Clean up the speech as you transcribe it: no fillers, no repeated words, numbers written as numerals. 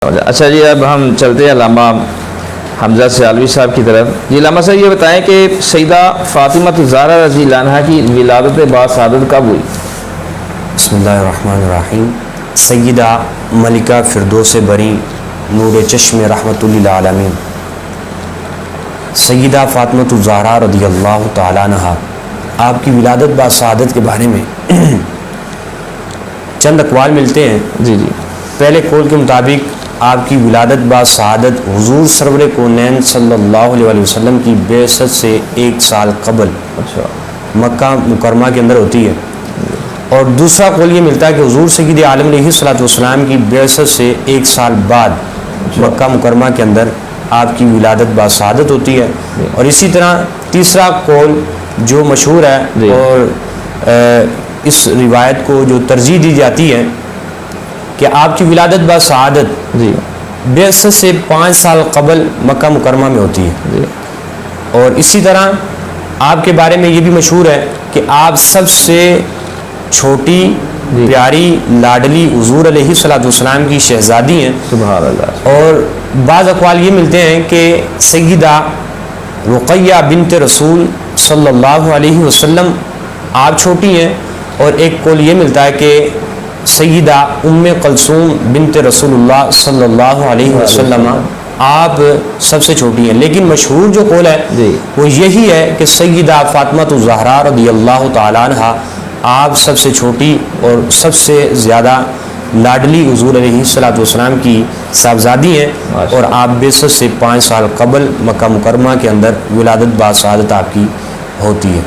اچھا جی، اب ہم چلتے ہیں علامہ حمزہ سیالوی صاحب کی طرف۔ جی علامہ صاحب، یہ بتائیں کہ سیدہ فاطمہ الزہرا رضی اللہ عنہا کی ولادت باسعادت کب ہوئی؟ بسم اللہ الرحمن الرحیم۔ سیدہ ملکہ فردوس بری نور چشم رحمت للعالمین سیدہ فاطمہ الزہرا رضی اللہ تعالیٰ عنہا، آپ کی ولادت باسعادت کے بارے میں چند اقوال ملتے ہیں۔ جی جی۔ پہلے قول کے مطابق آپ کی ولادت باسعادت حضور سرور کونین صلی اللہ علیہ وسلم کی بعثت سے 1 سال قبل اچھا مکہ مکرمہ کے اندر ہوتی ہے، اور دوسرا قول یہ ملتا ہے کہ حضور سید عالم علیہ الصلوۃ والسلام کی بعثت سے 1 سال بعد مکہ مکرمہ کے اندر آپ کی ولادت باسعادت ہوتی ہے۔ اور اسی طرح تیسرا قول جو مشہور ہے اور اس روایت کو جو ترجیح دی جاتی ہے کہ آپ کی ولادت باسعادت جی بعثت سے 5 سال قبل مکہ مکرمہ میں ہوتی ہے۔ جی اور اسی طرح آپ کے بارے میں یہ بھی مشہور ہے کہ آپ سب سے چھوٹی پیاری لاڈلی حضور علیہ الصلوۃ والسلام کی شہزادی ہیں۔ سبحان اللہ۔ اور بعض اقوال یہ ملتے ہیں کہ سیدہ رقیہ بنت رسول صلی اللہ علیہ وسلم آپ چھوٹی ہیں، اور ایک قول یہ ملتا ہے کہ سیدہ ام کلثوم بنت رسول اللہ صلی اللہ علیہ وسلم آپ سب سے چھوٹی ہیں۔ لیکن مشہور جو قول ہے وہ یہی ہے کہ سیدہ فاطمہ الزہرا رضی اللہ تعالیٰ عنہا آپ سب سے چھوٹی اور سب سے زیادہ لاڈلی حضور علیہ الصلوۃ والسلام کی صاحبزادی ہیں، اور آپ بعثت سے 5 سال قبل مکہ مکرمہ کے اندر ولادت باسعادت آپ کی ہوتی ہے۔